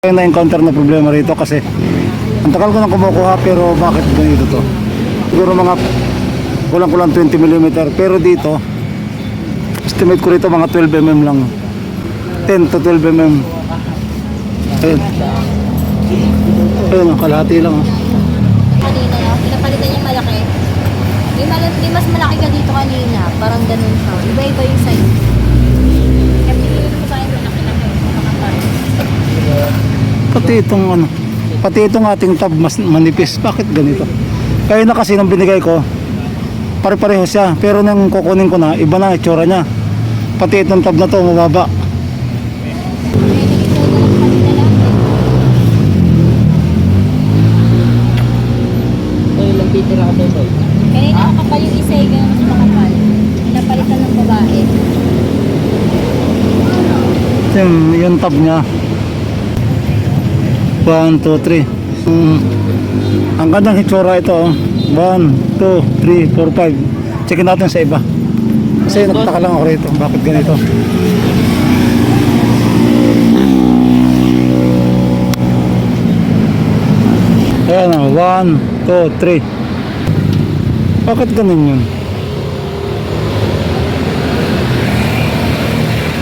Kaya na-encounter na problema rito kasi ang tagal ko nang kumukuha pero bakit ganito to? Siguro mga kulang-kulang 20 mm pero dito estimate ko rito mga 12 mm lang. 10 to 12 mm. Ayun. Ayun, kalahati lang. Kanina lang, pinapalitan niya malaki. May mas malaki ka dito kanina. Parang ganun siya. Iba-iba yung size. Kaya pinili ko sa akin malaki-laki. Makapal. Pati itong ating tab mas manipis. Bakit ganito? Kaya na kasi nung binigay ko, pare-pareho siya. Pero nang kukunin ko na, iba na itsura niya. Pati itong tab na to, mababa. Kanina makapal yung isa, ganun mas makapal. Pinapalitan ng babae. Yung tab niya 1, 2, 3. Ang gandang hitsura ito 1, 2, 3, 4, 5. Checkin natin sa iba kasi nagtaka lang ako rito bakit ganito. Ayan 1, 2, 3. Bakit ganun yun?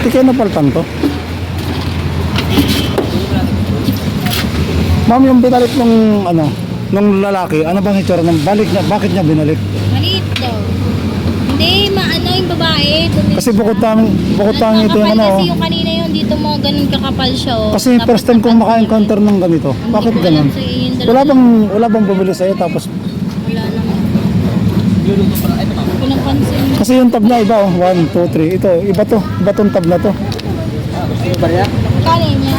Hindi kayo napalitan to? Ma'am, yung binalik nung lalaki, ano bang itsura ng balik niya? Bakit niya binalik? Maliit daw. Hindi, yung babae. Kasi bukod tanging ito yung Kasi yung kanina yung dito mo, ganun kakapal siya. Kasi first time kong maka-encounter ng ganito. Bakit ganun? Wala bang bumili sa'yo tapos Wala naman. Pinapansin. kasi yung tab niya iba 1, 2, 3. Ito, iba tong tab na to. Kali niya.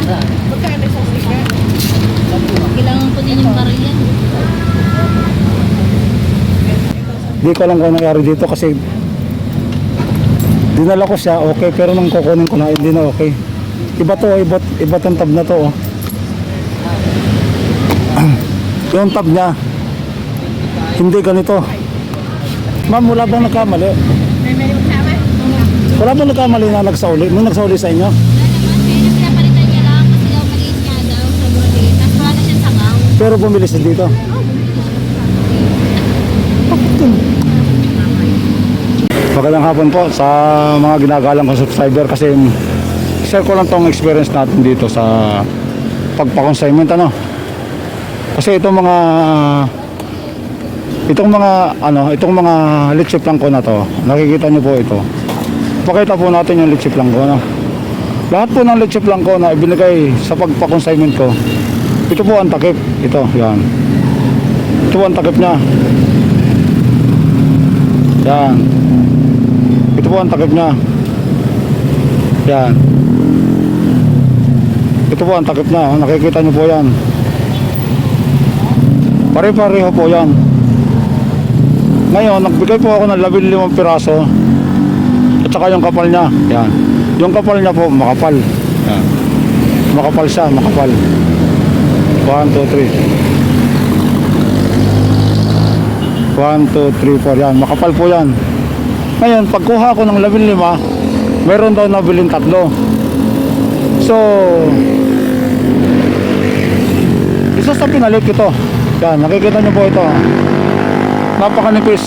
Kailangan ko din yung baril yan. Di ko alam kung nangyari dito kasi dinala ko siya, okay, pero nung kukunin ko na, hindi na okay. Iba tong tab na to. Yung tab niya, hindi ganito. Ma'am, wala bang nagkamali? Wala bang nagkamali na nagsauli? May nagsauli sa inyo? Pinapalitan niya lang kasi daw maliit nga daw. Sobrang liit. Tapos wala na siyang sangaw. Pero bumili siya dito. Bakit yun? Magandang hapon po sa mga ginagalang kong subscriber kasi share ko lang tong experience natin dito sa pagpa-consignment kasi itong mga leche plangko na to, nakikita nyo po ito. Pakita po natin yung leche plangko lahat po ng leche plangko na ibinigay sa pagpa-consignment ko, ito po ang takip. Yan, ito po ang takip nya. Yan, ito po ang takip nya. Yan, ito po ang takip nya. Nakikita nyo po yan, pare-pareho po yan. Ngayon, nagbigay po ako ng 15 piraso at saka yung kapal nya. Yan, yung kapal nya po makapal. Yan, makapal siya, makapal. 1, 2, 3. 1, 2, 3, 4. Yan, makapal po yan. Ngayon, pagkuha ko ng 15, meron daw nabiling 3. So, isa sa pinalik ito. Yan, nakikita nyo po ito. Napakanipis.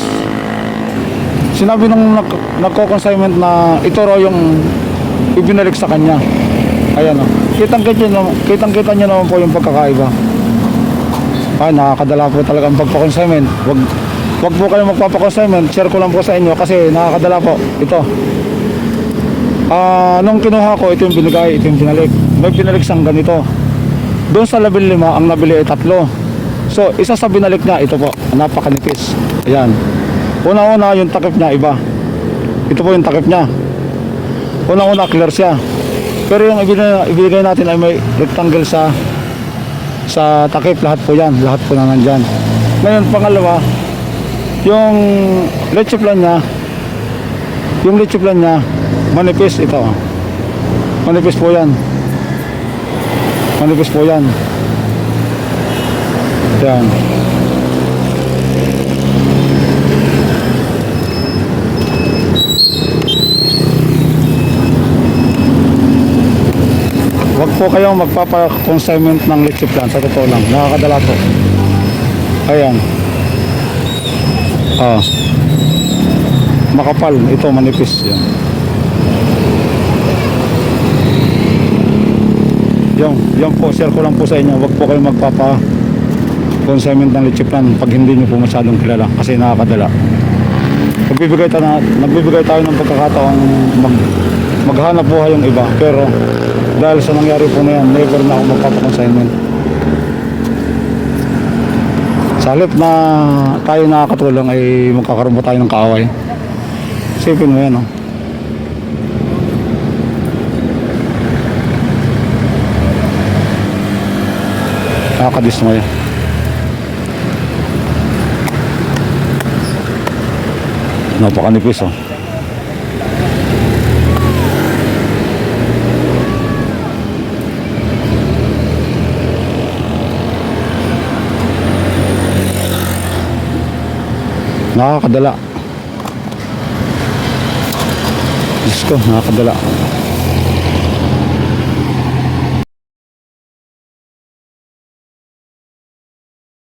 Sinabi nung nagko-consignment na ito raw yung ibinalik sa kanya. Ayan o. Kitang-kita nyo naman po yung pagkakaiba. Ay, nakakadala po talaga ang pagpa-consignment. Wag po kayo magpapa-consignment. Share ko lang po sa inyo kasi nakakadala po. Ito. Nung kinuha ko, ito yung binigay, ito yung binalik. May binalik siyang ganito. Doon sa 15, ang nabili ay 3. So, isa sa binalik niya, ito po, napakanipis. Ayan. Una-una, yung takip niya, iba. Ito po yung takip niya. Una-una, clear siya. Pero yung ibigay natin ay may rectangle sa takip. Lahat po yan. Lahat po na nandyan. Ngayon, pangalawa, yung leche plan niya, manipis. Ito. Manipis po yan. Manipis po yan. Yan. po kayong magpapa-consignment ng leche plan, sa totoo lang, nakakadala po. Ayan. Makapal, ito manipis yan. Yan po, share ko lang po sa inyo. Wag po kayong magpapa-consignment ng leche plan pag hindi nyo po masyadong kilala kasi nakakadala. Nagbibigay tayo ng pagkakataong maghanap buhay yung iba, pero dahil sa nangyari po na yan, never na ako magpapa-consignment. Sa halip na tayo nakakatulong ay magkakaroon pa tayo ng kaaway. Isipin mo yan, oh. Nakakadismaya. Napakanipis, oh. Nakakadala. Diyos ko, nakakadala.